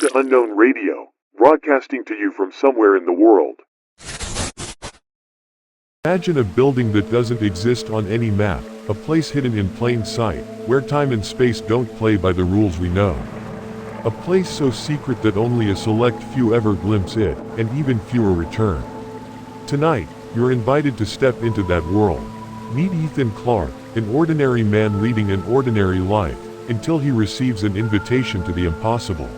to Unknown Radio, broadcasting to you from somewhere in the world. Imagine a building that doesn't exist on any map, a place hidden in plain sight, where time and space don't play by the rules we know. A place so secret that only a select few ever glimpse it, and even fewer return. Tonight, you're invited to step into that world. Meet Ethan Clark, an ordinary man leading an ordinary life, until he receives an invitation to the impossible.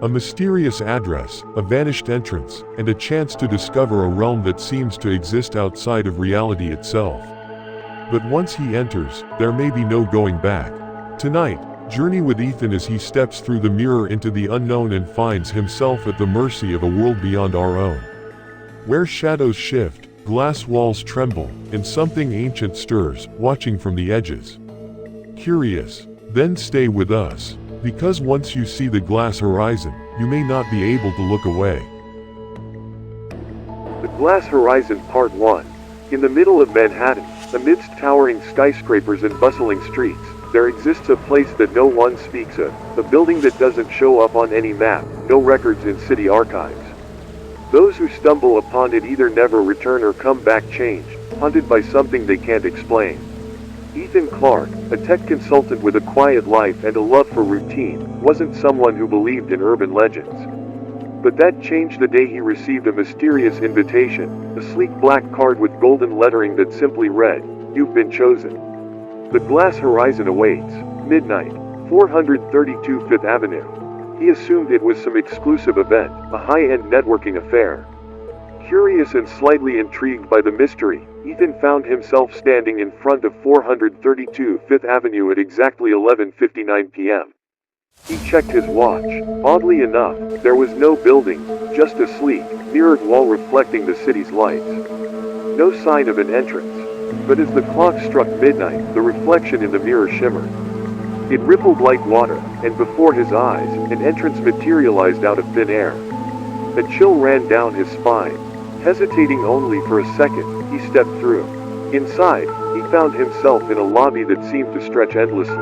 A mysterious address, a vanished entrance, and a chance to discover a realm that seems to exist outside of reality itself. But once he enters, there may be no going back. Tonight, journey with Ethan as he steps through the mirror into the unknown and finds himself at the mercy of a world beyond our own. Where shadows shift, glass walls tremble, and something ancient stirs, watching from the edges. Curious? Then stay with us. Because once you see the glass horizon, you may not be able to look away. The Glass Horizon Part 1. In the middle of Manhattan, amidst towering skyscrapers and bustling streets, there exists a place that no one speaks of, a building that doesn't show up on any map, no records in city archives. Those who stumble upon it either never return or come back changed, haunted by something they can't explain. Ethan Clark, a tech consultant with a quiet life and a love for routine, wasn't someone who believed in urban legends. But that changed the day he received a mysterious invitation, a sleek black card with golden lettering that simply read, "You've been chosen." The Glass Horizon awaits. Midnight, 432 Fifth Avenue. He assumed it was some exclusive event, a high-end networking affair. Curious and slightly intrigued by the mystery, Ethan found himself standing in front of 432 Fifth Avenue at exactly 11:59 p.m. He checked his watch. Oddly enough, there was no building, just a sleek, mirrored wall reflecting the city's lights. No sign of an entrance. But as the clock struck midnight, the reflection in the mirror shimmered. It rippled like water, and before his eyes, an entrance materialized out of thin air. A chill ran down his spine. Hesitating only for a second, he stepped through. Inside, he found himself in a lobby that seemed to stretch endlessly.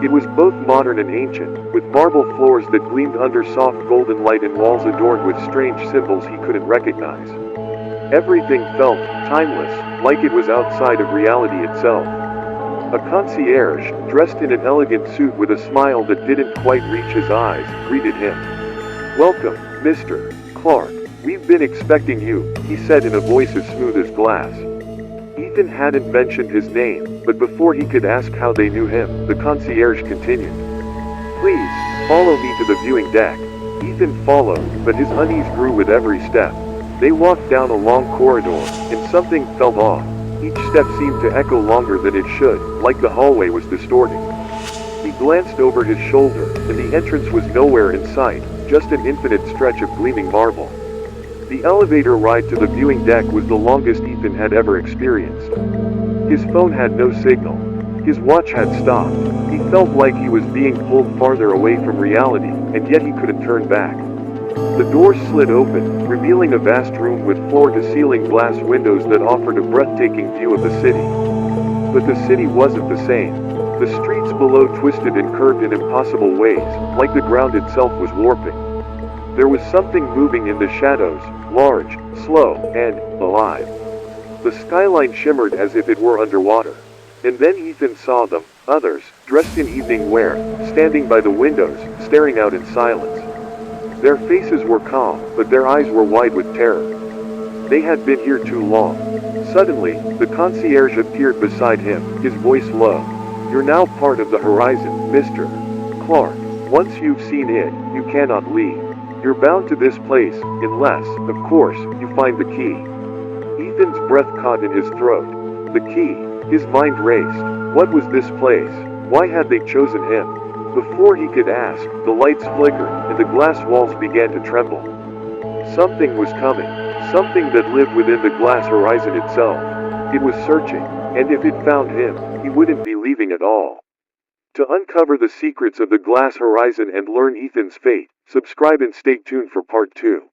It was both modern and ancient, with marble floors that gleamed under soft golden light and walls adorned with strange symbols he couldn't recognize. Everything felt timeless, like it was outside of reality itself. A concierge, dressed in an elegant suit with a smile that didn't quite reach his eyes, greeted him. "Welcome, Mr. Clark. We've been expecting you," he said in a voice as smooth as glass. Ethan hadn't mentioned his name, but before he could ask how they knew him, the concierge continued. "Please, follow me to the viewing deck." Ethan followed, but his unease grew with every step. They walked down a long corridor, and something felt off. Each step seemed to echo longer than it should, like the hallway was distorting. He glanced over his shoulder, and the entrance was nowhere in sight, just an infinite stretch of gleaming marble. The elevator ride to the viewing deck was the longest Ethan had ever experienced. His phone had no signal. His watch had stopped. He felt like he was being pulled farther away from reality, and yet he couldn't turn back. The door slid open, revealing a vast room with floor-to-ceiling glass windows that offered a breathtaking view of the city. But the city wasn't the same. The streets below twisted and curved in impossible ways, like the ground itself was warping. There was something moving in the shadows, large, slow, and alive. The skyline shimmered as if it were underwater. And then Ethan saw them, others, dressed in evening wear, standing by the windows, staring out in silence. Their faces were calm, but their eyes were wide with terror. They had been here too long. Suddenly, the concierge appeared beside him, his voice low. "You're now part of the horizon, Mr. Clark. Once you've seen it, you cannot leave. You're bound to this place, unless, of course, you find the key." Ethan's breath caught in his throat. The key. His mind raced. What was this place? Why had they chosen him? Before he could ask, the lights flickered, and the glass walls began to tremble. Something was coming. Something that lived within the glass horizon itself. It was searching, and if it found him, he wouldn't be leaving at all. To uncover the secrets of the Glass Horizon and learn Ethan's fate, subscribe and stay tuned for part 2.